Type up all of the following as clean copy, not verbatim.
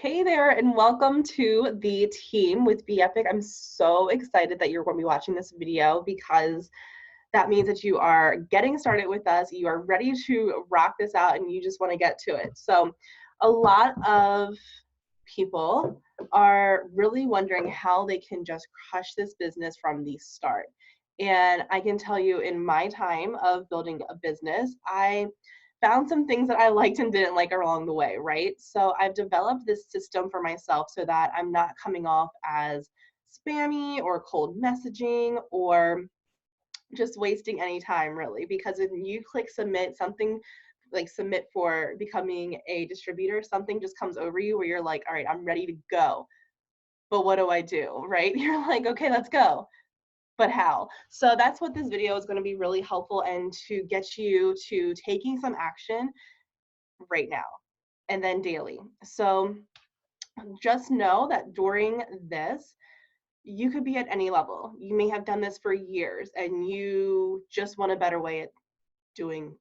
Hey there, and welcome to the team with BEPIC. I'm so excited that you're going to be watching this video because that means that you are getting started with us. You are ready to rock this out and you just want to get to it. So a lot of people are really wondering how they can just crush this business from the start. And I can tell you, in my time of building a business, I found some things that I liked and didn't like along the way, right? So I've developed this system for myself so that I'm not coming off as spammy or cold messaging or just wasting any time, really, because when you click submit, something like submit for becoming a distributor, something just comes over you where you're like, all right, I'm ready to go, but what do I do? Right? You're like, okay, let's go, but how? So that's what this video is going to be really helpful, and to get you to taking some action right now and then daily. So just know that during this, you could be at any level. You may have done this for years and you just want a better way at doing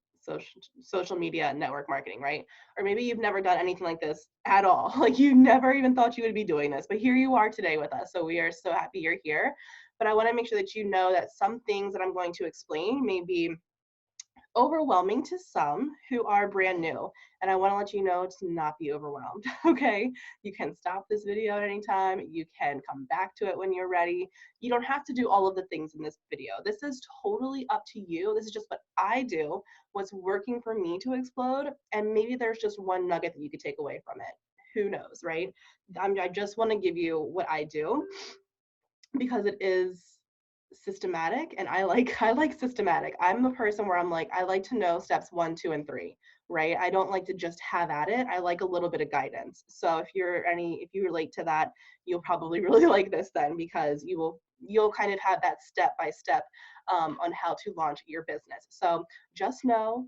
social media network marketing, right? Or maybe you've never done anything like this at all. Like you never even thought you would be doing this, but here you are today with us. So we are so happy you're here. But I want to make sure that you know that some things that I'm going to explain may be overwhelming to some who are brand new. And I want to let you know to not be overwhelmed, okay? You can stop this video at any time. You can come back to it when you're ready. You don't have to do all of the things in this video. This is totally up to you. This is just what I do, what's working for me to explode. And maybe there's just one nugget that you could take away from it. Who knows, right? I just want to give you what I do because it is systematic, and I like systematic. I'm the person where I'm like, I like to know steps 1, 2, and 3, right? I don't like to just have at it. I like a little bit of guidance. So if you relate to that, you'll probably really like this then, because you'll kind of have that step by step on how to launch your business. So just know,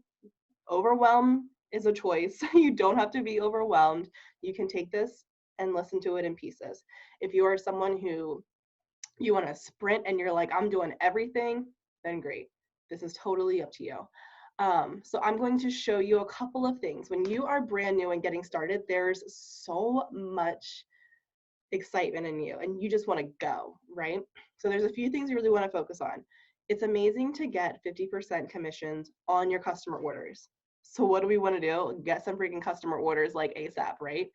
overwhelm is a choice. You don't have to be overwhelmed. You can take this and listen to it in pieces. If you are someone who you want to sprint and you're like, I'm doing everything, then great. This is totally up to you. So I'm going to show you a couple of things. When you are brand new and getting started, there's so much excitement in you and you just want to go, right? So there's a few things you really want to focus on. It's amazing to get 50% commissions on your customer orders. So what do we want to do? Get some freaking customer orders like ASAP, right?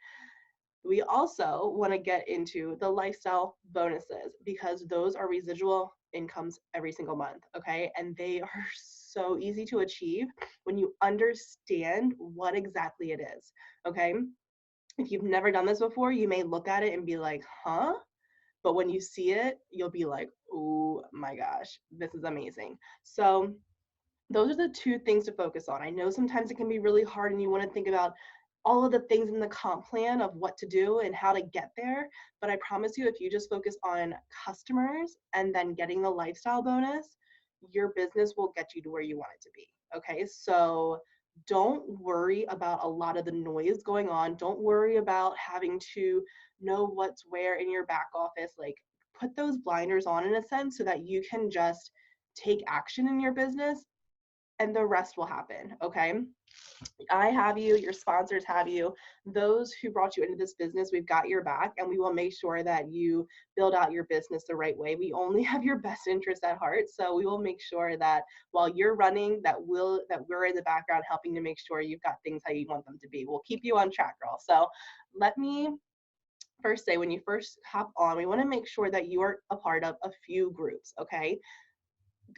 We also want to get into the lifestyle bonuses because those are residual incomes every single month, okay? And they are so easy to achieve when you understand what exactly it is, okay? If you've never done this before, you may look at it and be like, huh? But when you see it, you'll be like, oh my gosh, this is amazing. So those are the two things to focus on. I know sometimes it can be really hard and you want to think about all of the things in the comp plan of what to do and how to get there. But I promise you, if you just focus on customers and then getting the lifestyle bonus, your business will get you to where you want it to be. Okay, so don't worry about a lot of the noise going on. Don't worry about having to know what's where in your back office. Like, put those blinders on in a sense so that you can just take action in your business and the rest will happen, okay? I have you, your sponsors have you, those who brought you into this business, we've got your back, and we will make sure that you build out your business the right way. We only have your best interest at heart, so we will make sure that while you're running, that we're in the background helping to make sure you've got things how you want them to be. We'll keep you on track, girl. So let me first say, when you first hop on, we want to make sure that you are a part of a few groups, okay?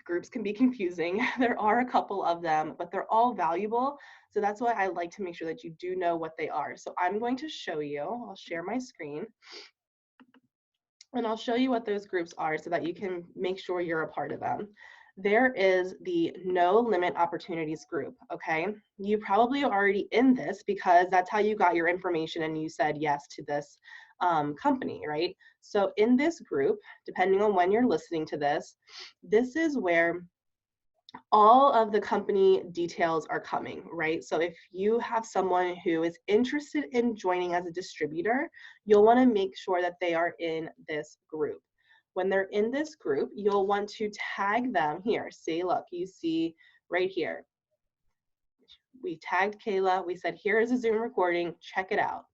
Groups can be confusing. There are a couple of them, but they're all valuable. So that's why I like to make sure that you do know what they are. So I'm going to show you, I'll share my screen, and I'll show you what those groups are so that you can make sure you're a part of them. There is the No Limit Opportunities group, okay? You probably are already in this because that's how you got your information and you said yes to this company, right? So in this group, depending on when you're listening to this, this is where all of the company details are coming, right? So if you have someone who is interested in joining as a distributor, you'll want to make sure that they are in this group. When they're in this group, you'll want to tag them here. See, look, you see right here. We tagged Kayla. We said, here is a Zoom recording. Check it out.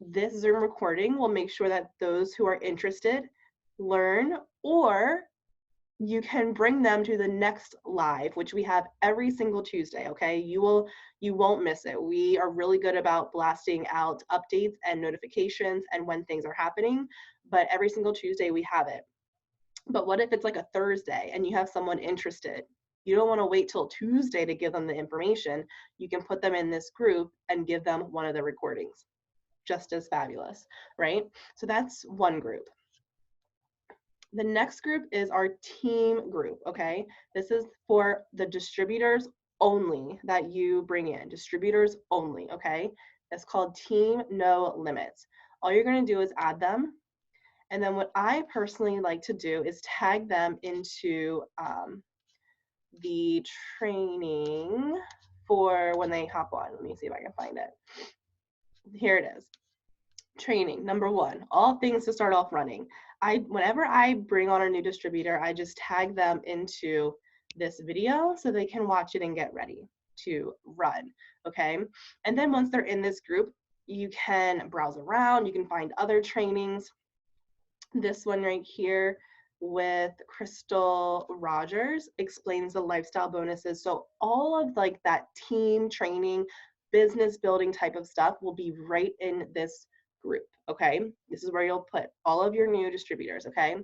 This Zoom recording will make sure that those who are interested learn, or you can bring them to the next live, which we have every single Tuesday, okay? You won't miss it. We are really good about blasting out updates and notifications and when things are happening, but every single Tuesday we have it. But what if it's like a Thursday and you have someone interested? You don't want to wait till Tuesday to give them the information. You can put them in this group and give them one of the recordings. Just as fabulous, right? So that's one group. The next group is our team group, okay? This is for the distributors only that you bring in, distributors only, okay? It's called Team No Limits. All you're gonna do is add them. And then what I personally like to do is tag them into the training for when they hop on. Let me see if I can find it. Here it is. Training, number one, all things to start off running. Whenever I bring on a new distributor, I just tag them into this video so they can watch it and get ready to run, okay? And then once they're in this group, you can browse around, you can find other trainings. This one right here with Crystal Rogers explains the lifestyle bonuses. So all of like that team training, business building type of stuff will be right in this group, okay? This is where you'll put all of your new distributors, okay?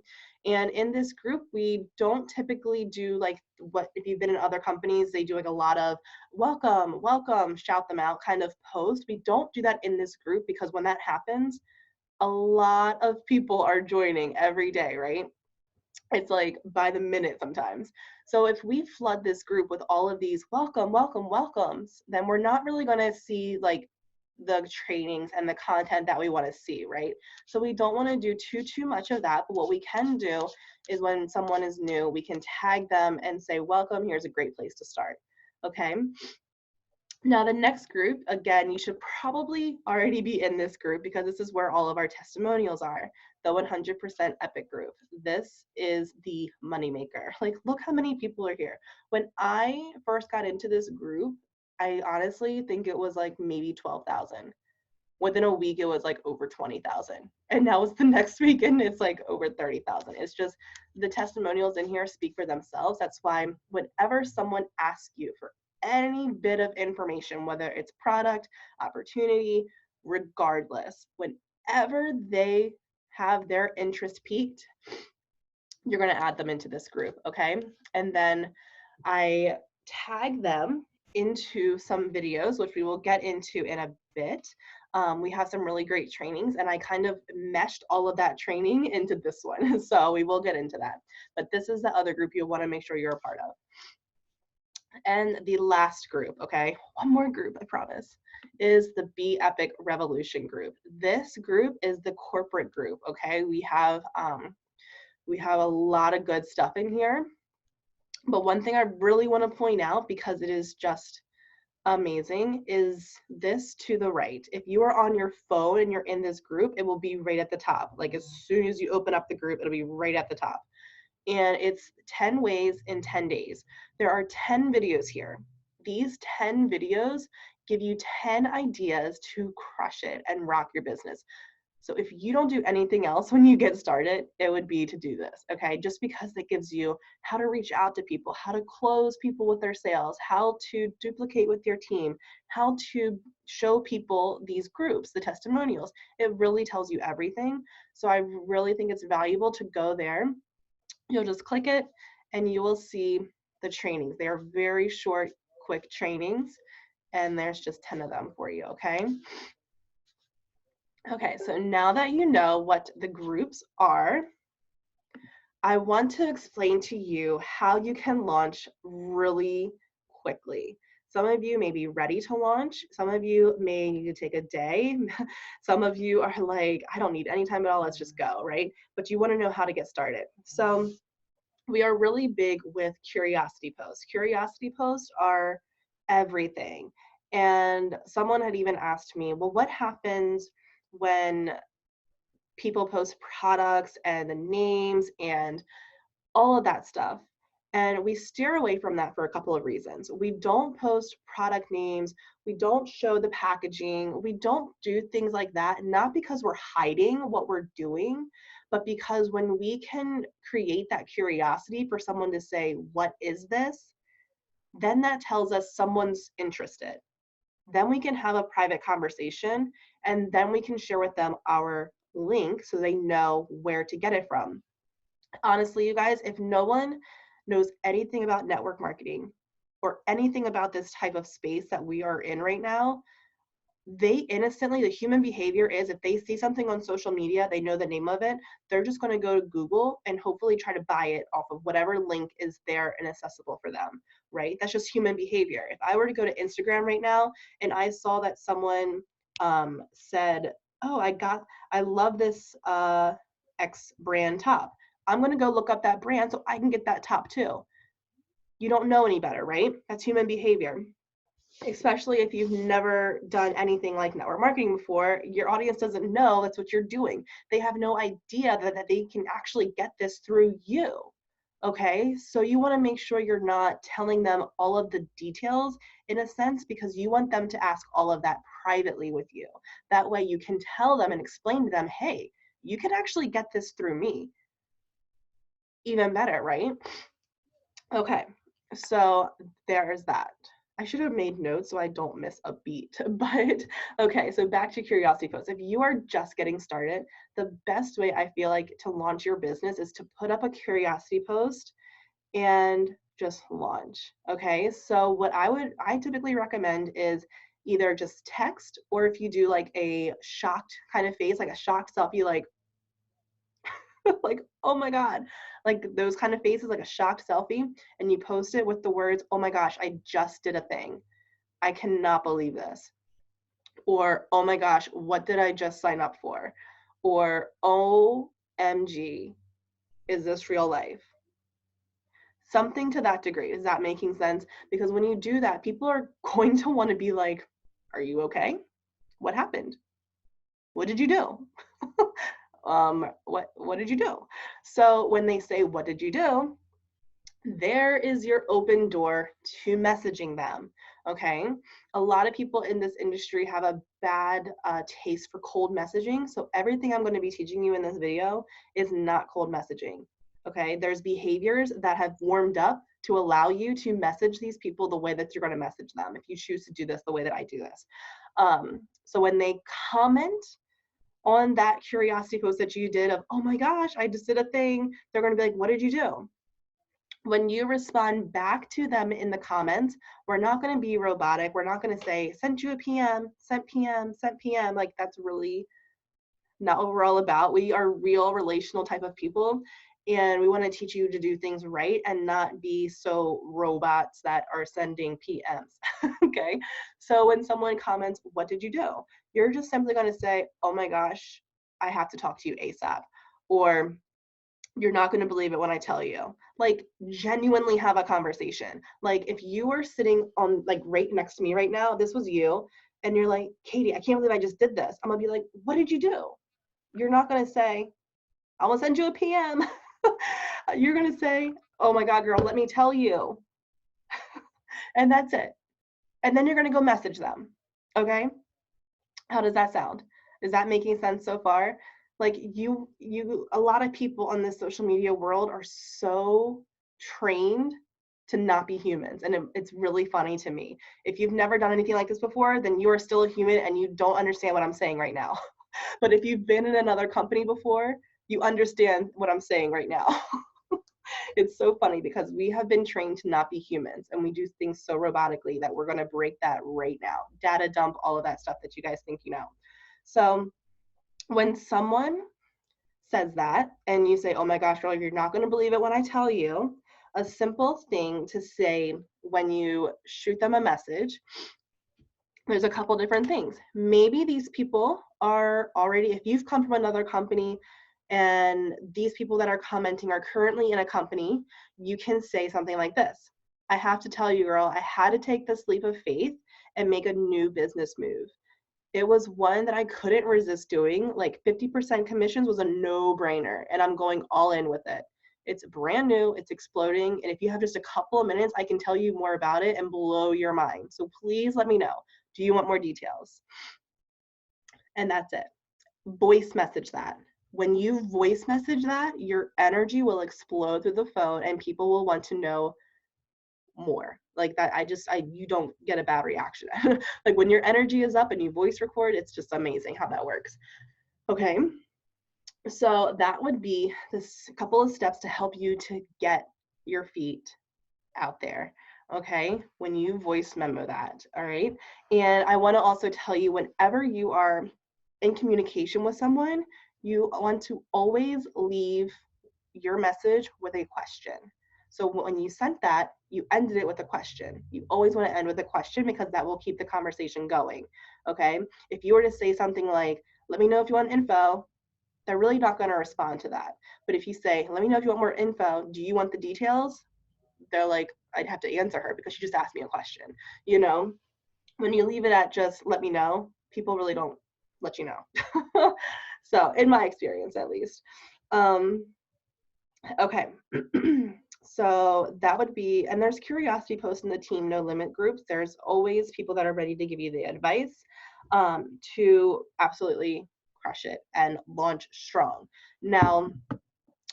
And in this group, we don't typically do like what, if you've been in other companies, they do like a lot of welcome, welcome, shout them out kind of post. We don't do that in this group because when that happens, a lot of people are joining every day, right? It's like by the minute sometimes. So if we flood this group with all of these welcome, welcome, welcomes, then we're not really going to see like the trainings and the content that we want to see, right? So we don't want to do too much of that. But what we can do is when someone is new, we can tag them and say, welcome, here's a great place to start. Okay. Now the next group, again, you should probably already be in this group because this is where all of our testimonials are, the 100% Epic group. This is the moneymaker. Like, look how many people are here. When I first got into this group, I honestly think it was like maybe 12,000. Within a week, it was like over 20,000. And now it's the next week and it's like over 30,000. It's just the testimonials in here speak for themselves. That's why whenever someone asks you for any bit of information, whether it's product, opportunity, regardless, whenever they have their interest piqued, you're going to add them into this group, okay? And then I tag them into some videos, which we will get into in a bit. We have some really great trainings, and I kind of meshed all of that training into this one. So we will get into that. But this is the other group you'll want to make sure you're a part of. And the last group, okay, one more group, I promise, is the BEPIC Revolution group. This group is the corporate group, okay? We have a lot of good stuff in here. But one thing I really want to point out, because it is just amazing, is this to the right. If you are on your phone and you're in this group, it will be right at the top. Like as soon as you open up the group, it'll be right at the top. And it's 10 ways in 10 days. There are 10 videos here. These 10 videos give you 10 ideas to crush it and rock your business. So if you don't do anything else when you get started, it would be to do this, okay? Just because it gives you how to reach out to people, how to close people with their sales, how to duplicate with your team, how to show people these groups, the testimonials. It really tells you everything. So I really think it's valuable to go there. You'll just click it and you will see the trainings. They are very short, quick trainings, and there's just 10 of them for you, okay? Okay, so now that you know what the groups are, I want to explain to you how you can launch really quickly. Some of you may be ready to launch. Some of you may need to take a day. Some of you are like, I don't need any time at all, let's just go, right? But you want to know how to get started. So we are really big with curiosity posts. Curiosity posts are everything. And someone had even asked me, well, what happens when people post products and the names and all of that stuff? And we steer away from that for a couple of reasons. We don't post product names. We don't show the packaging. We don't do things like that, not because we're hiding what we're doing, but because when we can create that curiosity for someone to say, what is this? Then that tells us someone's interested. Then we can have a private conversation, and then we can share with them our link so they know where to get it from. Honestly, you guys, if no one knows anything about network marketing or anything about this type of space that we are in right now, they innocently, the human behavior is if they see something on social media, they know the name of it, they're just going to go to Google and hopefully try to buy it off of whatever link is there and accessible for them, right? That's just human behavior. If I were to go to Instagram right now and I saw that someone said, oh, I love this X brand top, I'm going to go look up that brand so I can get that top too. You don't know any better, right? That's human behavior. Especially if you've never done anything like network marketing before, your audience doesn't know that's what you're doing. They have no idea that they can actually get this through you. Okay, so you want to make sure you're not telling them all of the details in a sense, because you want them to ask all of that privately with you. That way you can tell them and explain to them, hey, you can actually get this through me. Even better, right? Okay, so there's that. I should have made notes so I don't miss a beat, but okay, so back to curiosity posts. If you are just getting started, the best way I feel like to launch your business is to put up a curiosity post and just launch. Okay, so what I typically recommend is either just text, or if you do like a shocked kind of face, like a shocked selfie, like like, oh my God, like those kind of faces, like a shocked selfie, and you post it with the words, oh my gosh, I just did a thing. I cannot believe this. Or, oh my gosh, what did I just sign up for? Or, OMG, is this real life? Something to that degree. Is that making sense? Because when you do that, people are going to want to be like, are you okay? What happened? What did you do? What did you do? So when they say, what did you do? There is your open door to messaging them. Okay. A lot of people in this industry have a bad taste for cold messaging. So everything I'm going to be teaching you in this video is not cold messaging. Okay. There's behaviors that have warmed up to allow you to message these people the way that you're going to message them if you choose to do this the way that I do this. So when they comment on that curiosity post that you did of, oh my gosh, I just did a thing, they're going to be like, what did you do? When you respond back to them in the comments, we're not going to be robotic. We're not going to say, sent you a PM, sent PM, sent PM. Like, that's really not what we're all about. We are real relational type of people, and we want to teach you to do things right and not be so robots that are sending PMs. Okay. So when someone comments, what did you do? You're just simply going to say, oh my gosh, I have to talk to you ASAP. Or, you're not going to believe it when I tell you. Like, genuinely have a conversation. Like, if you were sitting on, like, right next to me right now, this was you, and you're like, Katie, I can't believe I just did this. I'm going to be like, what did you do? You're not going to say, I will send you a PM. You're going to say, oh my God, girl, let me tell you. And that's it. And then you're going to go message them. Okay. How does that sound? Is that making sense so far? Like, a lot of people on this social media world are so trained to not be humans. And it's really funny to me. If you've never done anything like this before, then you are still a human and you don't understand what I'm saying right now. But if you've been in another company before, you understand what I'm saying right now. It's so funny because we have been trained to not be humans, and we do things so robotically that we're going to break that right now. Data dump, all of that stuff that you guys think you know. So when someone says that and you say, oh my gosh, girl, you're not going to believe it when I tell you, a simple thing to say when you shoot them a message, there's a couple different things. Maybe these people are already, if you've come from another company and these people that are commenting are currently in a company, you can say something like this. I have to tell you, girl, I had to take this leap of faith and make a new business move. It was one that I couldn't resist doing. Like, 50% commissions was a no-brainer, and I'm going all in with it. It's brand new, it's exploding, and if you have just a couple of minutes, I can tell you more about it and blow your mind. So please let me know. Do you want more details? And that's it. Voice message that. When you voice message that, your energy will explode through the phone and people will want to know more. Like that, you don't get a bad reaction. Like when your energy is up and you voice record, it's just amazing how that works. Okay. So that would be this couple of steps to help you to get your feet out there. Okay, when you voice memo that, all right? And I want to also tell you, whenever you are in communication with someone, you want to always leave your message with a question. So when you sent that, you ended it with a question. You always want to end with a question because that will keep the conversation going. Okay, if you were to say something like, let me know if you want info, they're really not going to respond to that. But if you say, let me know if you want more info, do you want the details? They're like, I'd have to answer her because she just asked me a question. You know, when you leave it at just let me know, people really don't let you know. So in my experience, at least. Okay. So that would be, and there's curiosity posts in the team no limit groups. There's always people that are ready to give you the advice to absolutely crush it and launch strong. Now,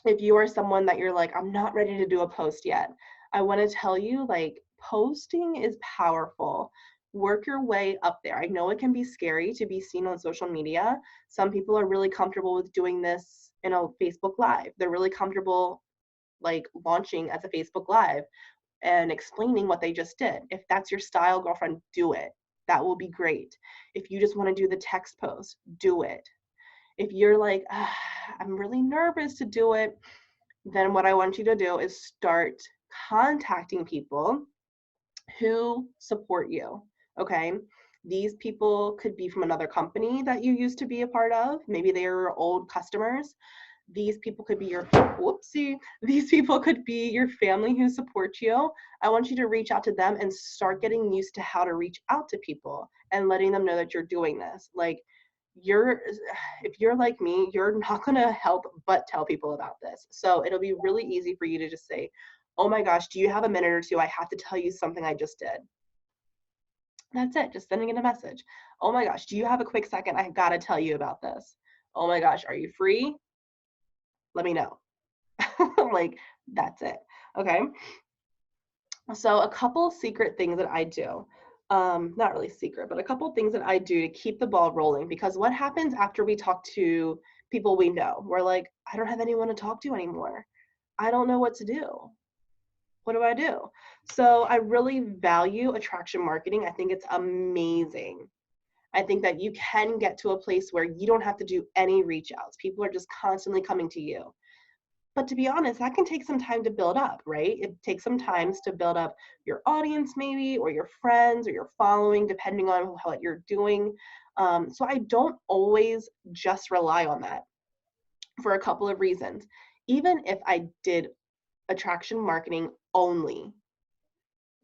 if you are someone that you're like, I'm not ready to do a post yet, I want to tell you, like, posting is powerful. Work your way up there. I know it can be scary to be seen on social media. Some people are really comfortable with doing this in a Facebook Live. They're really comfortable like launching as a Facebook Live and explaining what they just did. If that's your style, girlfriend, do it. That will be great. If you just want to do the text post, do it. If you're like, I'm really nervous to do it, then what I want you to do is start contacting people who support you. Okay. These people could be from another company that you used to be a part of. Maybe they are old customers. These people could be these people could be your family who support you. I want you to reach out to them and start getting used to how to reach out to people and letting them know that you're doing this. Like, if you're like me, you're not going to help but tell people about this. So it'll be really easy for you to just say, oh my gosh, do you have a minute or two? I have to tell you something I just did. That's it, just sending in a message. Oh my gosh, do you have a quick second? I got to tell you about this. Oh my gosh, are you free? Let me know. Like, that's it. Okay. So a couple secret things that I do, not really secret, but a couple things that I do to keep the ball rolling, because what happens after we talk to people we know? We're like, I don't have anyone to talk to anymore. I don't know what to do. What do I do? So I really value attraction marketing. I think it's amazing. I think that you can get to a place where you don't have to do any reach outs. People are just constantly coming to you. But to be honest, that can take some time to build up, right? It takes some time to build up your audience maybe, or your friends, or your following, depending on what you're doing. So I don't always just rely on that for a couple of reasons. Even if I did attraction marketing only,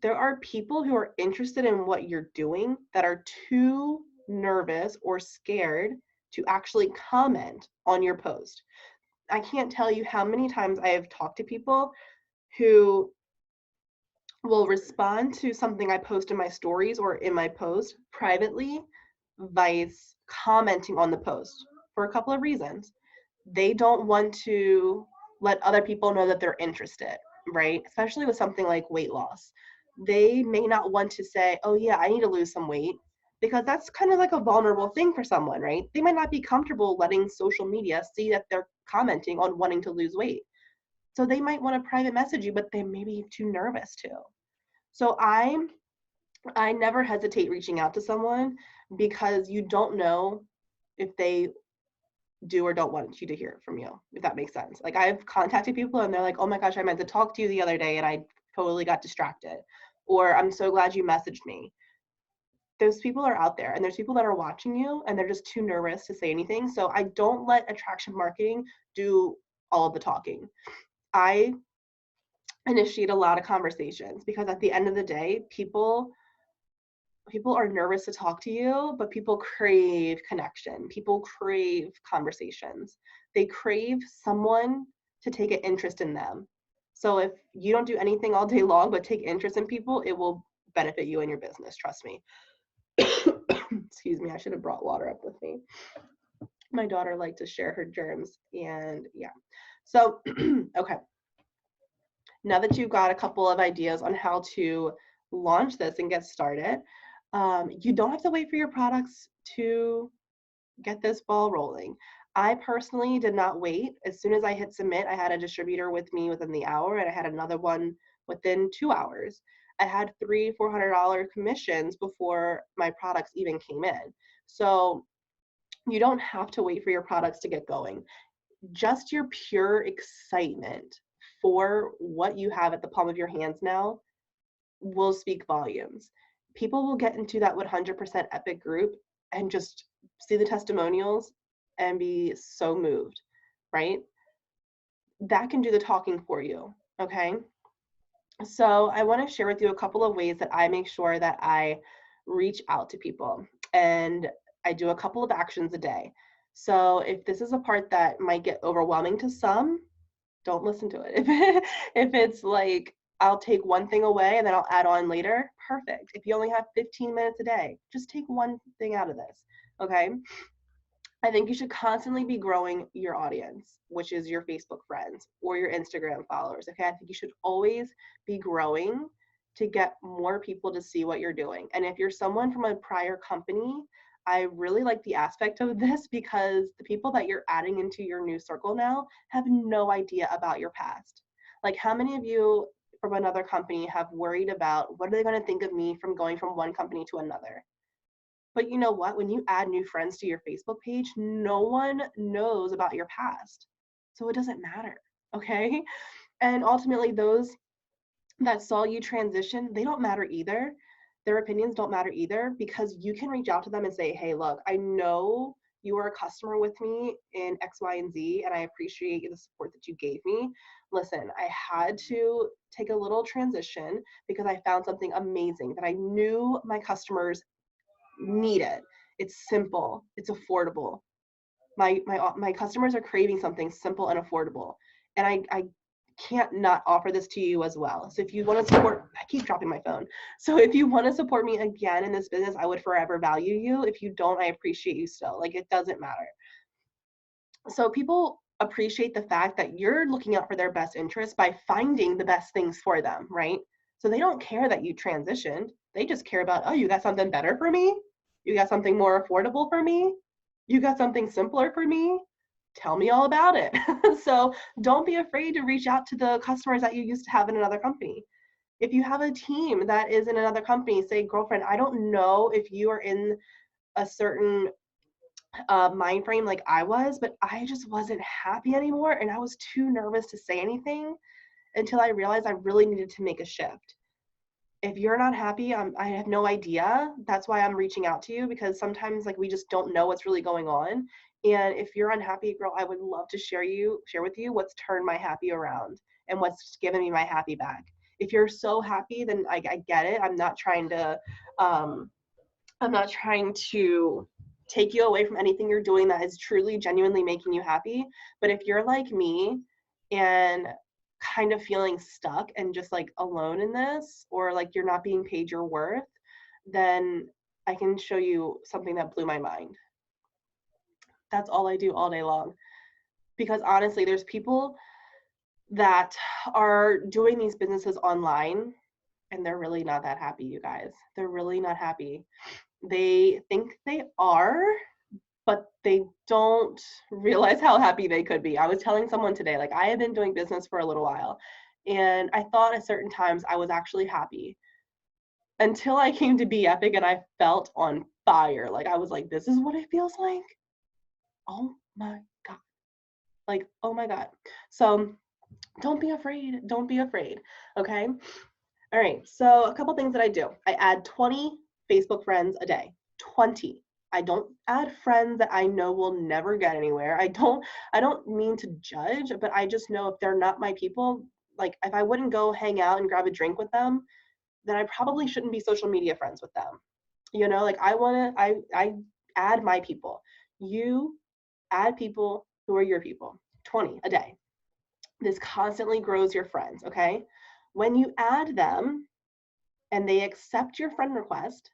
there are people who are interested in what you're doing that are too nervous or scared to actually comment on your post. I can't tell you how many times I have talked to people who will respond to something I post in my stories or in my post privately, vice commenting on the post for a couple of reasons. They don't want to let other people know that they're interested, right? Especially with something like weight loss. They may not want to say, oh yeah, I need to lose some weight, because that's kind of like a vulnerable thing for someone, right? They might not be comfortable letting social media see that they're commenting on wanting to lose weight. So they might want to private message you, but they may be too nervous to. So I never hesitate reaching out to someone, because you don't know if they do or don't want you to hear from you, if that makes sense. Like, I've contacted people and they're like, oh my gosh, I meant to talk to you the other day and I totally got distracted. Or I'm so glad you messaged me. Those people are out there, and there's people that are watching you and they're just too nervous to say anything. So I don't let attraction marketing do all of the talking. I initiate a lot of conversations, because at the end of the day, people are nervous to talk to you, but people crave connection. People crave conversations. They crave someone to take an interest in them. So if you don't do anything all day long but take interest in people, it will benefit you and your business, trust me. Excuse me, I should have brought water up with me. My daughter liked to share her germs, and yeah. So, okay. Now that you've got a couple of ideas on how to launch this and get started, you don't have to wait for your products to get this ball rolling. I personally did not wait. As soon as I hit submit, I had a distributor with me within the hour, and I had another one within 2 hours. I had $300-400 commissions before my products even came in. So you don't have to wait for your products to get going. Just your pure excitement for what you have at the palm of your hands now will speak volumes. People will get into that 100% epic group and just see the testimonials and be so moved, right? That can do the talking for you, okay? So I want to share with you a couple of ways that I make sure that I reach out to people, and I do a couple of actions a day. So if this is a part that might get overwhelming to some, don't listen to it. If it's like, I'll take one thing away and then I'll add on later, perfect. If you only have 15 minutes a day, just take one thing out of this, okay? I think you should constantly be growing your audience, which is your Facebook friends or your Instagram followers. Okay, I think you should always be growing to get more people to see what you're doing. And if you're someone from a prior company, I really like the aspect of this because the people that you're adding into your new circle now have no idea about your past. Like, how many of you from another company have worried about what are they going to think of me from going from one company to another? But you know what? When you add new friends to your Facebook page, no one knows about your past. So it doesn't matter, okay? And ultimately, those that saw you transition, they don't matter either. Their opinions don't matter either, because you can reach out to them and say, hey, look, I know you were a customer with me in X, Y, and Z, and I appreciate the support that you gave me. Listen, I had to take a little transition because I found something amazing that I knew my customers need it. It's simple. It's affordable. My customers are craving something simple and affordable, and I can't not offer this to you as well. So if you want to support, I keep dropping my phone. So if you want to support me again in this business, I would forever value you. If you don't, I appreciate you still. Like, it doesn't matter. So people appreciate the fact that you're looking out for their best interest by finding the best things for them, right? So they don't care that you transitioned. They just care about, oh, you got something better for me? You got something more affordable for me? You got something simpler for me? Tell me all about it. So don't be afraid to reach out to the customers that you used to have in another company. If you have a team that is in another company, say, girlfriend, I don't know if you are in a certain mind frame like I was, but I just wasn't happy anymore, and I was too nervous to say anything until I realized I really needed to make a shift. If you're not happy, I have no idea. That's why I'm reaching out to you, because sometimes, like, we just don't know what's really going on. And if you're unhappy, girl, I would love to share with you what's turned my happy around and what's given me my happy back. If you're so happy, then I get it. Um, I'm not trying to take you away from anything you're doing that is truly, genuinely making you happy. But if you're like me and kind of feeling stuck and just like alone in this, or like you're not being paid your worth, then I can show you something that blew my mind. That's all I do all day long. Because honestly, there's people that are doing these businesses online and they're really not that happy, you guys. They're really not happy. They think they are, but they don't realize how happy they could be. I was telling someone today, like, I have been doing business for a little while, and I thought at certain times I was actually happy until I came to BEPIC and I felt on fire. Like, I was like, this is what it feels like. Oh my God. Like, oh my God. So don't be afraid. Don't be afraid. Okay. All right. So a couple things that I do. I add 20 Facebook friends a day. 20. I don't add friends that I know will never get anywhere. I don't mean to judge, but I just know if they're not my people, like, if I wouldn't go hang out and grab a drink with them, then I probably shouldn't be social media friends with them. You know, like, I add my people. You add people who are your people. 20 a day. This constantly grows your friends, okay? When you add them and they accept your friend request,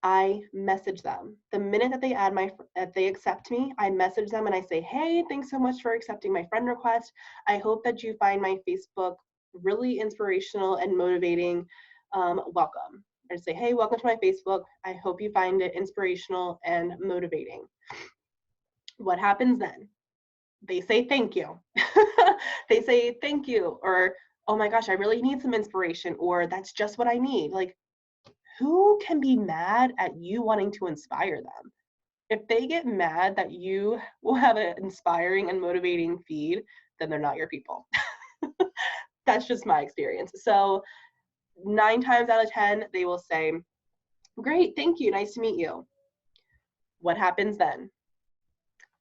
I message them. The minute that they accept me, I message them and I say, hey, thanks so much for accepting my friend request. I hope that you find my Facebook really inspirational and motivating. Welcome. I say, hey, welcome to my Facebook. I hope you find it inspirational and motivating. What happens then? They say thank you. They say thank you, or oh my gosh, I really need some inspiration, or that's just what I need. Like, who can be mad at you wanting to inspire them? If they get mad that you will have an inspiring and motivating feed, then they're not your people. That's just my experience. So 9 times out of 10, they will say, great, thank you, nice to meet you. What happens then?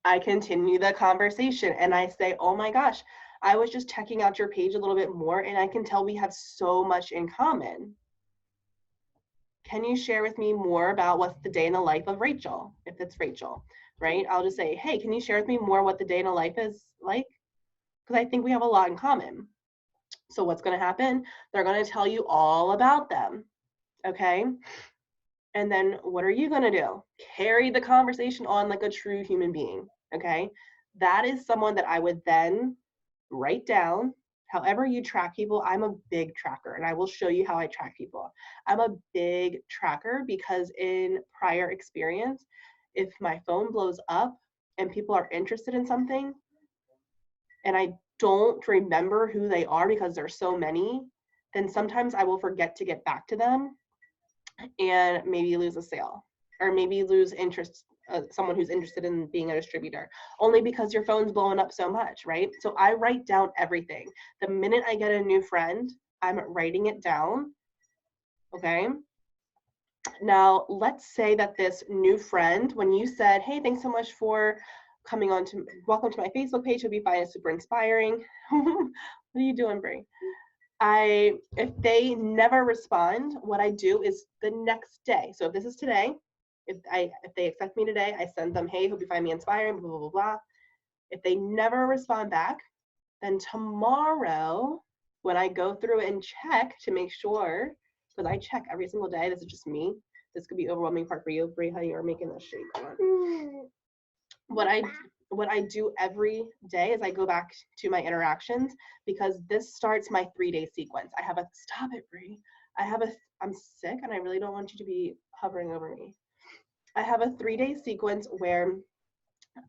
I continue the conversation and I say, oh my gosh, I was just checking out your page a little bit more and I can tell we have so much in common. Can you share with me more about what's the day in the life of Rachel, if it's Rachel, right? I'll just say, hey, can you share with me more what the day in a life is like? Because I think we have a lot in common. So what's going to happen? They're going to tell you all about them, okay? And then what are you going to do? Carry the conversation on like a true human being, okay? That is someone that I would then write down. However you track people, I'm a big tracker and I will show you how I track people. I'm a big tracker because in prior experience, if my phone blows up and people are interested in something and I don't remember who they are because there's so many, then sometimes I will forget to get back to them and maybe lose a sale or maybe lose interest, someone who's interested in being a distributor, only because your phone's blowing up so much, right? So I write down everything. The minute I get a new friend, I'm writing it down, okay? Now, let's say that this new friend, when you said, hey, thanks so much for coming on to, welcome to my Facebook page, hope you find it super inspiring. What are you doing, Brie? If they never respond, what I do is the next day. So if this is today, if they accept me today, I send them, hey, hope you find me inspiring, blah, blah, blah, blah. If they never respond back, then tomorrow, when I go through and check to make sure, because I check every single day, this is just me. This could be overwhelming part for you, Brie, how you are making this shape. What I do every day is I go back to my interactions because this starts my 3-day sequence. I have a, stop it, Brie. I'm sick and I really don't want you to be hovering over me. I have a 3-day sequence where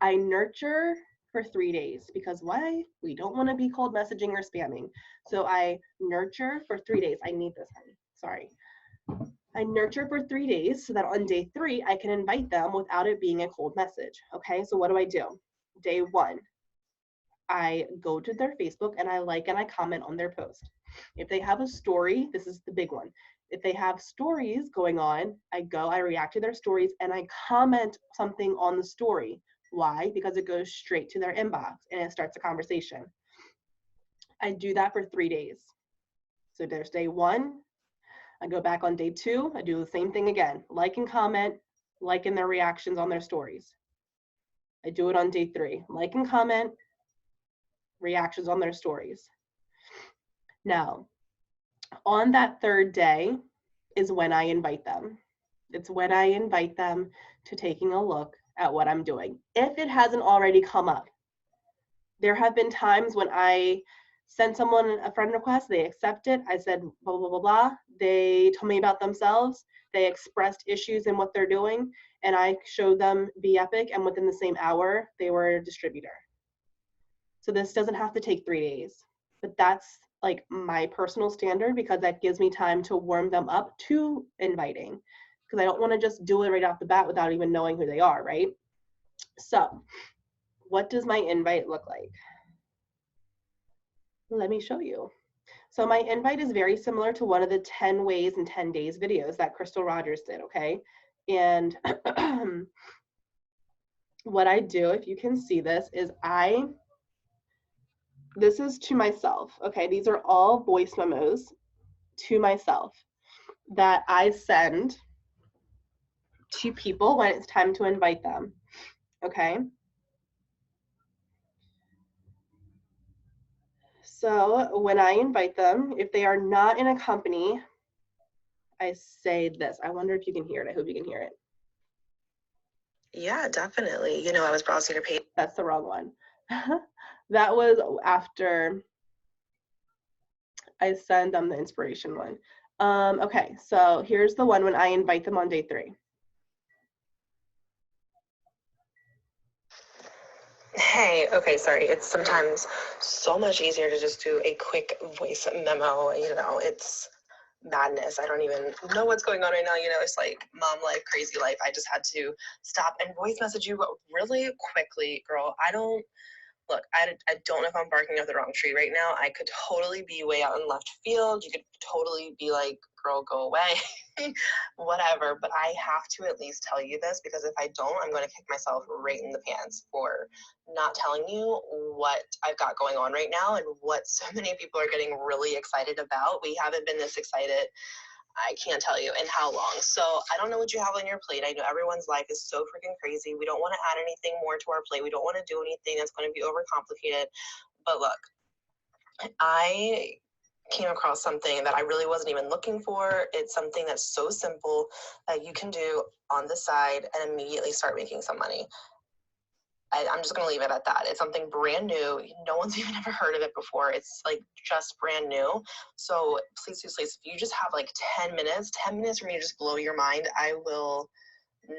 I nurture for 3 days because why? We don't want to be cold messaging or spamming. So I nurture for 3 days. I need this, honey. Sorry. I nurture for 3 days so that on day 3, I can invite them without it being a cold message. Okay, so what do? Day 1, I go to their Facebook and I like and I comment on their post. If they have a story, this is the big one. If they have stories going on, I react to their stories and I comment something on the story. Why? Because it goes straight to their inbox and it starts a conversation. I do that for 3 days. So there's day 1, I go back on day 2, I do the same thing again, like and comment, like in their reactions on their stories. I do it on day 3, like and comment, reactions on their stories. Now, on that 3rd day is when I invite them. It's when I invite them to taking a look at what I'm doing, if it hasn't already come up. There have been times when I sent someone a friend request, they accepted, I said blah, blah, blah, blah. They told me about themselves, they expressed issues in what they're doing, and I showed them BEPIC, and within the same hour, they were a distributor. So this doesn't have to take 3 days, but that's like my personal standard because that gives me time to warm them up to inviting because I don't want to just do it right off the bat without even knowing who they are, right? So what does my invite look like? Let me show you. So my invite is very similar to one of the 10 ways in 10 days videos that Crystal Rogers did, okay? And what I do, if you can see this, is this is to myself, okay? These are all voice memos to myself that I send to people when it's time to invite them, okay? So when I invite them, if they are not in a company, I say this. I wonder if you can hear it. I hope you can hear it. Yeah, definitely. You know, I was browsing your page. That's the wrong one. That was after I send them the inspiration one. Okay, so here's the one when I invite them on day 3. Hey, okay, sorry. It's sometimes so much easier to just do a quick voice memo. You know, it's madness. I don't even know what's going on right now. You know, it's like mom life, crazy life. I just had to stop and voice message you really quickly, girl. Look, I don't know if I'm barking up the wrong tree right now. I could totally be way out in left field. You could totally be like, girl, go away, whatever. But I have to at least tell you this, because if I don't, I'm going to kick myself right in the pants for not telling you what I've got going on right now and what so many people are getting really excited about. We haven't been this excited, I can't tell you in how long. So I don't know what you have on your plate. I know everyone's life is so freaking crazy. We don't want to add anything more to our plate. We don't want to do anything that's going to be overcomplicated. But look, I came across something that I really wasn't even looking for. It's something that's so simple that you can do on the side and immediately start making some money. I'm just going to leave it at that. It's something brand new. No one's even ever heard of it before. It's like just brand new. So please, if you just have like 10 minutes for me to just blow your mind, I will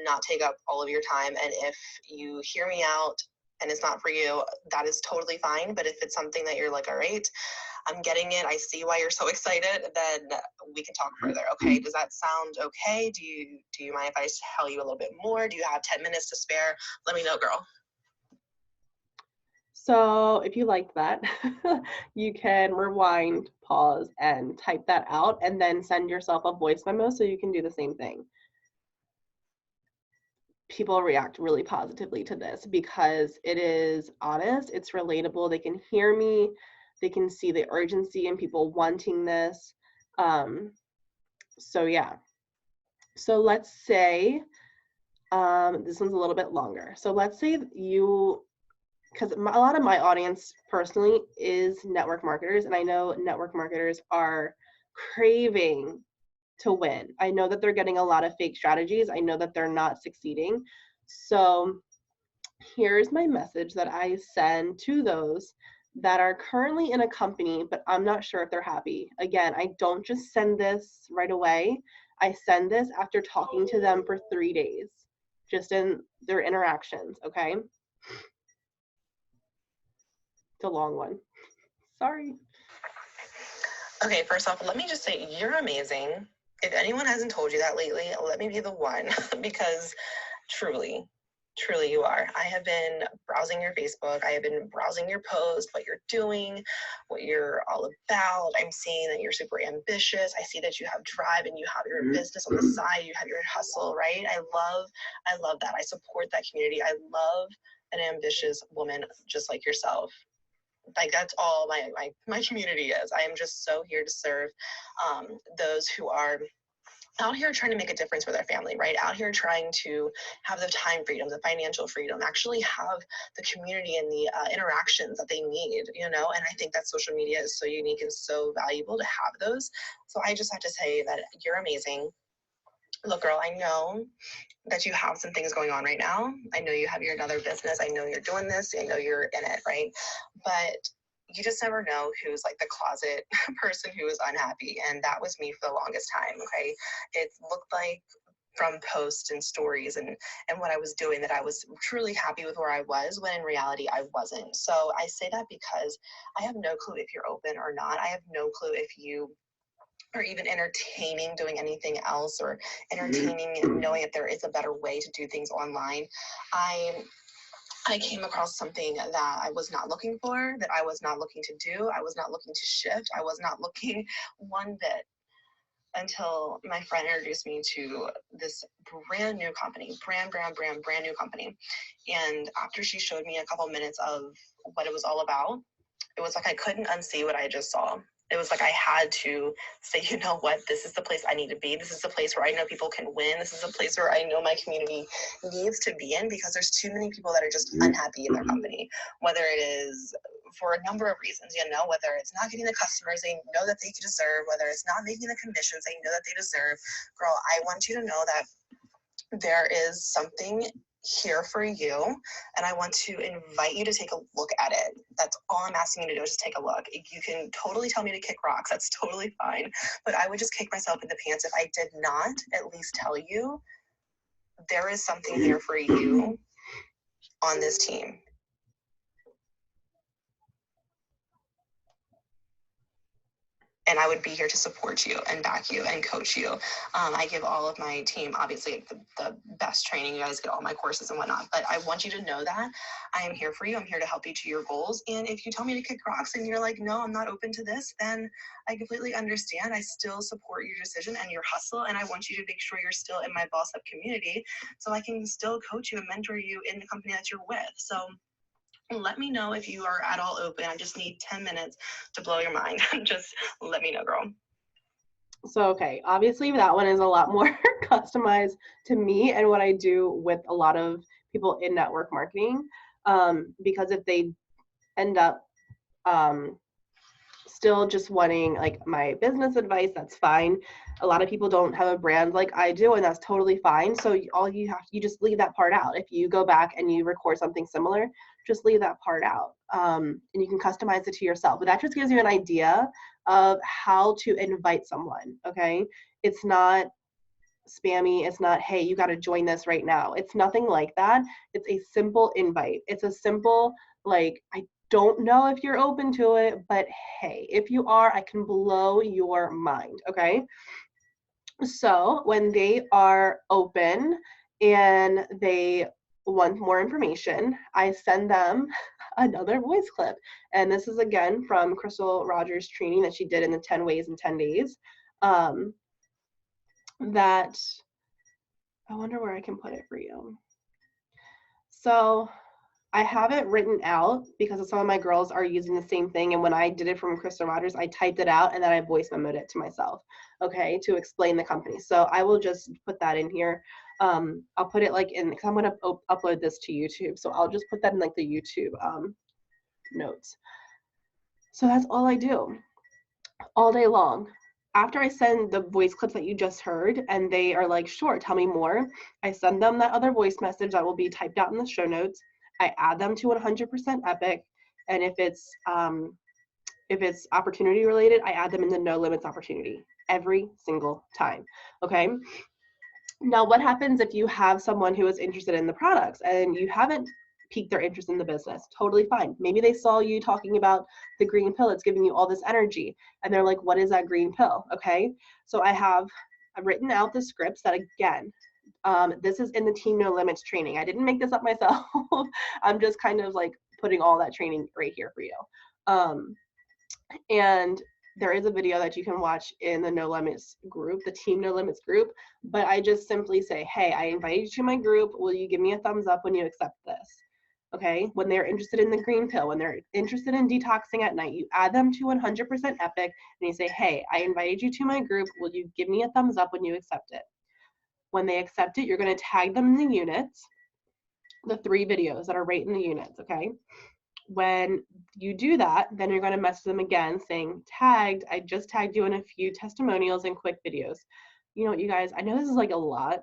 not take up all of your time. And if you hear me out and it's not for you, that is totally fine. But if it's something that you're like, all right, I'm getting it, I see why you're so excited, then we can talk further. Okay, does that sound okay? Do you mind if I tell you a little bit more? Do you have 10 minutes to spare? Let me know, girl. So if you like that, you can rewind, pause, and type that out, and then send yourself a voice memo so you can do the same thing. People react really positively to this because it is honest, it's relatable, they can hear me, they can see the urgency in people wanting this. So yeah. So let's say, this one's a little bit longer. So let's say you, because a lot of my audience personally is network marketers, and I know network marketers are craving to win. I know that they're getting a lot of fake strategies. I know that they're not succeeding. So here's my message that I send to those that are currently in a company, but I'm not sure if they're happy. Again, I don't just send this right away. I send this after talking to them for 3 days, just in their interactions, okay? It's a long one. Sorry. Okay, first off, let me just say you're amazing. If anyone hasn't told you that lately, let me be the one, because truly you are. I have been browsing your Facebook. I have been browsing your post, what you're doing, what you're all about. I'm seeing that you're super ambitious. I see that you have drive and you have your business on the side. You have your hustle, right? I love that. I support that community. I love an ambitious woman just like yourself. Like, that's all my community is. I am just so here to serve those who are out here trying to make a difference for their family, right? Out here trying to have the time freedom, the financial freedom, actually have the community and the interactions that they need, you know? And I think that social media is so unique and so valuable to have those. So I just have to say that you're amazing. Look, girl, I know that you have some things going on right now. I know you have your another business. I know you're doing this. I know you're in it, right? But you just never know who's like the closet person who is unhappy. And that was me for the longest time, okay? It looked like from posts and stories and what I was doing that I was truly happy with where I was, when in reality I wasn't. So I say that because I have no clue if you're open or not. I have no clue if you or even entertaining doing anything else, or entertaining knowing that there is a better way to do things online. I came across something that I was not looking for, that I was not looking to do. I was not looking to shift. I was not looking one bit until my friend introduced me to this brand new company, brand new company. And after she showed me a couple minutes of what it was all about, it was like I couldn't unsee what I just saw. It was like I had to say, you know what, this is the place I need to be. This is the place where I know people can win. This is the place where I know my community needs to be in, because there's too many people that are just unhappy in their company, whether it is for a number of reasons, you know, whether it's not getting the customers they know that they deserve, whether it's not making the commissions they know that they deserve. Girl, I want you to know that there is something here for you, and I want to invite you to take a look at it. That's all I'm asking you to do, is just take a look. You can totally tell me to kick rocks, that's totally fine, but I would just kick myself in the pants if I did not at least tell you there is something here for you on this team. And I would be here to support you and back you and coach you. I give all of my team, obviously, the best training. You guys get all my courses and whatnot. But I want you to know that I am here for you. I'm here to help you to your goals. And if you tell me to kick rocks and you're like, no, I'm not open to this, then I completely understand. I still support your decision and your hustle. And I want you to make sure you're still in my Boss Up community so I can still coach you and mentor you in the company that you're with. So let me know if you are at all open. I just need 10 minutes to blow your mind. Just let me know, girl. So, okay, obviously that one is a lot more customized to me and what I do with a lot of people in network marketing, because if they end up still just wanting like my business advice, that's fine. A lot of people don't have a brand like I do, and that's totally fine. So you just leave that part out. If you go back and you record something similar, just leave that part out, and you can customize it to yourself. But that just gives you an idea of how to invite someone. Okay, it's not spammy. It's not, hey, you got to join this right now. It's nothing like that. It's a simple invite. It's a simple, like, I don't know if you're open to it, but hey, if you are, I can blow your mind. Okay. So when they are open and they want more information, I send them another voice clip. And this is again from Crystal Rogers' training that she did in the 10 ways in 10 days. That I wonder where I can put it for you. So I have it written out because some of my girls are using the same thing. And when I did it from Crystal Rogers, I typed it out and then I voice memoed it to myself, okay, to explain the company. So I will just put that in here. I'll put it like in, because I'm going to upload this to YouTube. So I'll just put that in like the YouTube notes. So that's all I do all day long. After I send the voice clips that you just heard and they are like, sure, tell me more, I send them that other voice message that will be typed out in the show notes. I add them to 100% Epic. And if it's opportunity related, I add them in the no limits opportunity every single time. Okay. Now, what happens if you have someone who is interested in the products and you haven't piqued their interest in the business? Totally fine. Maybe they saw you talking about the green pill. It's giving you all this energy. And they're like, what is that green pill? Okay. So I've written out the scripts that, again, this is in the Team No Limits training. I didn't make this up myself. I'm just kind of like putting all that training right here for you. And there is a video that you can watch in the No Limits group, the Team No Limits group, but I just simply say, hey, I invited you to my group. Will you give me a thumbs up when you accept this? Okay, when they're interested in the green pill, when they're interested in detoxing at night, you add them to 100% Epic and you say, hey, I invited you to my group. Will you give me a thumbs up when you accept it? When they accept it, you're going to tag them in the units, the 3 videos that are right in the units, okay? When you do that, then you're going to message them again saying, tagged, I just tagged you in a few testimonials and quick videos. You know what, you guys, I know this is like a lot.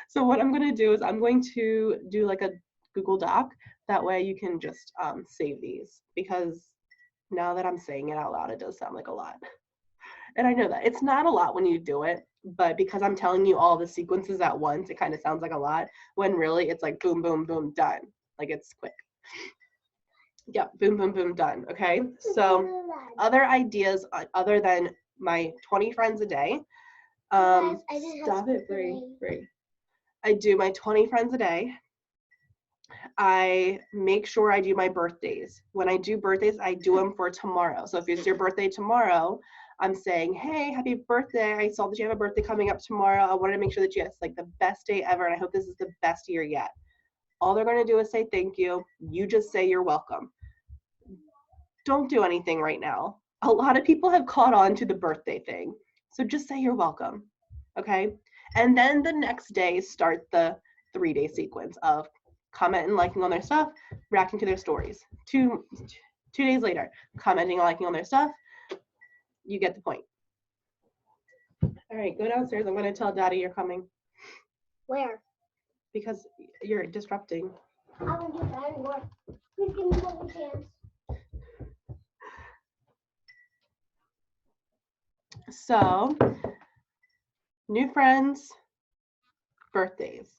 So what I'm going to do is I'm going to do like a Google Doc. That way you can just save these, because now that I'm saying it out loud, it does sound like a lot. And I know that it's not a lot when you do it, but because I'm telling you all the sequences at once, it kind of sounds like a lot, when really it's like boom, boom, boom, done. Like it's quick. Yep, boom, boom, boom, done. Okay, so other ideas other than my 20 friends a day. Stop it, Bree. I do my 20 friends a day. I make sure I do my birthdays. When I do birthdays, I do them for tomorrow. So if it's your birthday tomorrow, I'm saying, hey, happy birthday. I saw that you have a birthday coming up tomorrow. I wanted to make sure that you have like the best day ever, and I hope this is the best year yet. All they're going to do is say thank you. You just say you're welcome. Don't do anything right now. A lot of people have caught on to the birthday thing. So just say you're welcome. Okay. And then the next day, start the 3-day sequence of comment and liking on their stuff, reacting to their stories. Two days later, commenting and liking on their stuff. You get the point. All right, go downstairs. I'm going to tell Daddy you're coming. Where? Because you're disrupting. I don't do that anymore. Please give me one chance. So, new friends, birthdays.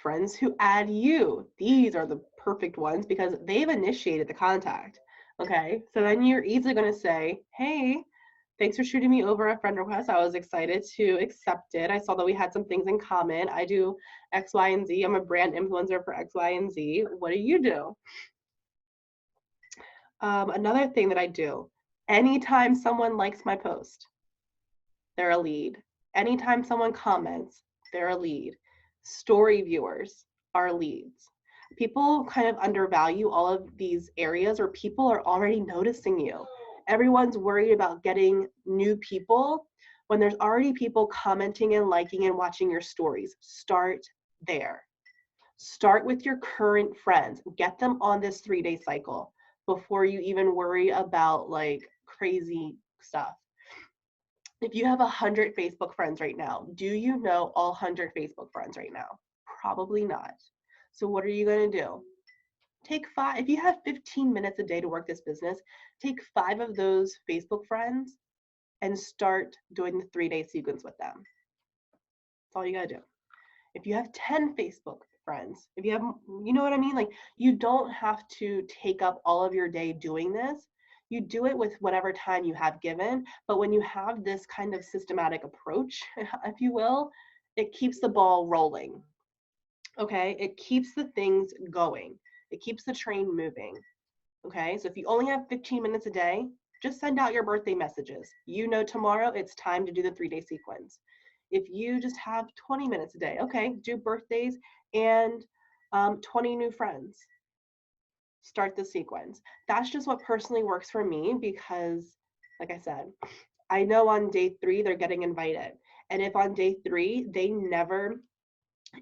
Friends who add you. These are the perfect ones because they've initiated the contact. Okay, so then you're easily going to say, hey, thanks for shooting me over a friend request. I was excited to accept it. I saw that we had some things in common. I do X, Y, and Z. I'm a brand influencer for X, Y, and Z. What do you do? Another thing that I do, anytime someone likes my post, they're a lead. Anytime someone comments, they're a lead. Story viewers are leads. People kind of undervalue all of these areas where people are already noticing you. Everyone's worried about getting new people when there's already people commenting and liking and watching your stories. Start there. Start with your current friends. Get them on this 3-day cycle before you even worry about like crazy stuff. If you have 100 Facebook friends right now, do you know all 100 Facebook friends right now? Probably not. So what are you going to do? Take 5. If you have 15 minutes a day to work this business, take 5 of those Facebook friends and start doing the 3-day sequence with them. That's all you got to do. If you have 10 Facebook friends, if you have, you know what I mean? Like, you don't have to take up all of your day doing this. You do it with whatever time you have given, but when you have this kind of systematic approach, if you will, it keeps the ball rolling. Okay, it keeps the things going. It keeps the train moving. Okay, so if you only have 15 minutes a day, just send out your birthday messages. You know tomorrow it's time to do the 3-day sequence. If you just have 20 minutes a day, okay, do birthdays and 20 new friends. Start the sequence. That's just what personally works for me because, like I said, I know on day 3 they're getting invited. And if on day 3 they never,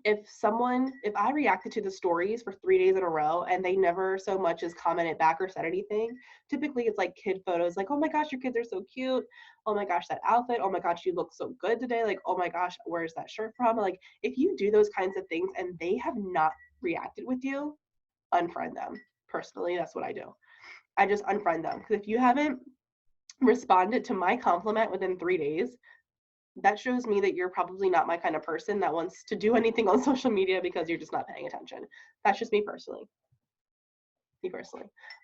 if I reacted to the stories for 3 days in a row and they never so much as commented back or said anything, typically it's like kid photos, like, oh my gosh, your kids are so cute. Oh my gosh, that outfit. Oh my gosh, you look so good today. Like, oh my gosh, where's that shirt from? Like, if you do those kinds of things and they have not reacted with you, unfriend them. Personally, that's what I do. I just unfriend them. Because if you haven't responded to my compliment within 3 days, that shows me that you're probably not my kind of person that wants to do anything on social media because you're just not paying attention. That's just me personally.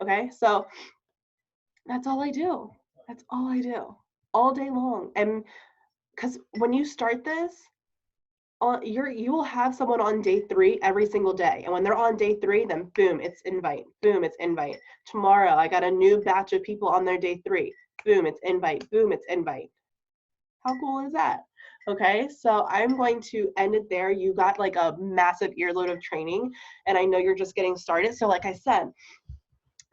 Okay, so that's all I do. That's all I do all day long. And because when you start this, you will have someone on day 3 every single day. And when they're on day 3, then boom, it's invite. Boom, it's invite. Tomorrow, I got a new batch of people on their day 3. Boom, it's invite. Boom, it's invite. How cool is that? Okay, so I'm going to end it there. You got like a massive earload of training, and I know you're just getting started. So like I said,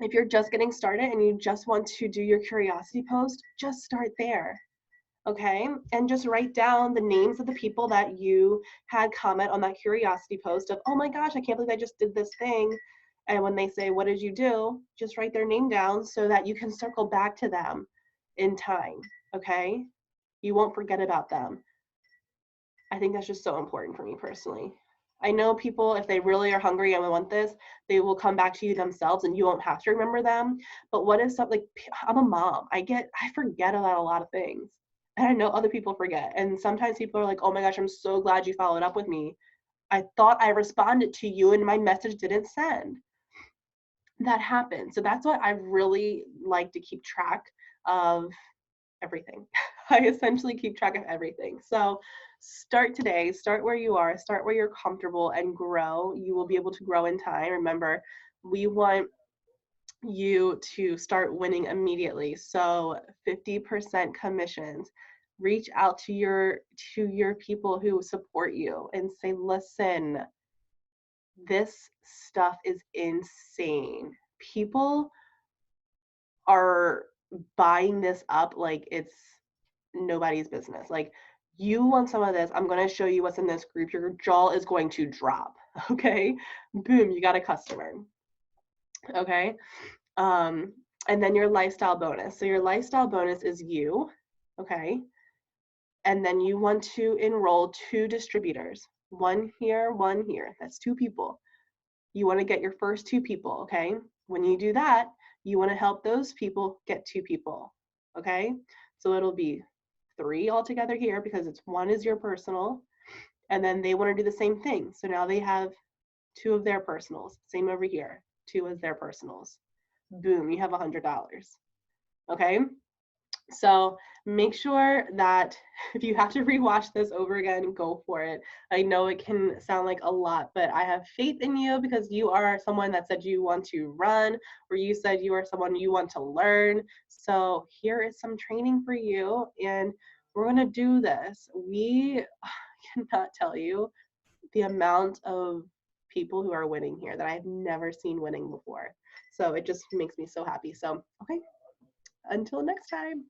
if you're just getting started and you just want to do your curiosity post, just start there. Okay, and just write down the names of the people that you had comment on that curiosity post of, oh my gosh, I can't believe I just did this thing. And when they say, what did you do? Just write their name down so that you can circle back to them in time. Okay, you won't forget about them. I think that's just so important for me personally. I know people, if they really are hungry and want this, they will come back to you themselves and you won't have to remember them. But what if something, like, I'm a mom, I forget about a lot of things. And I know other people forget. And sometimes people are like, oh my gosh, I'm so glad you followed up with me. I thought I responded to you and my message didn't send. That happens. So that's why I really like to keep track of everything. I essentially keep track of everything. So start today, start where you are, start where you're comfortable and grow. You will be able to grow in time. Remember, we want you to start winning immediately. So 50% commissions. Reach out to your people who support you and say, listen, this stuff is insane. People are buying this up like it's nobody's business. Like, You want some of this. I'm going to show you what's in this group. Your jaw is going to drop. Okay. Boom, you got a customer. Okay. And then your lifestyle bonus. So your lifestyle bonus is you. Okay. And then you want to enroll 2 distributors. One here, one here. That's 2 people. You want to get your first 2 people. Okay. When you do that, you want to help those people get 2 people. Okay. So it'll be 3 altogether here because it's 1 is your personal, and then they want to do the same thing. So now they have 2 of their personals. Same over here, 2 is their personals. Boom, you have $100. Okay. So make sure that if you have to rewatch this over again, go for it. I know it can sound like a lot, but I have faith in you because you are someone that said you want to run, or you said you are someone you want to learn. So here is some training for you, and we're going to do this. We cannot tell you the amount of people who are winning here that I've never seen winning before. So it just makes me so happy. So, okay, until next time.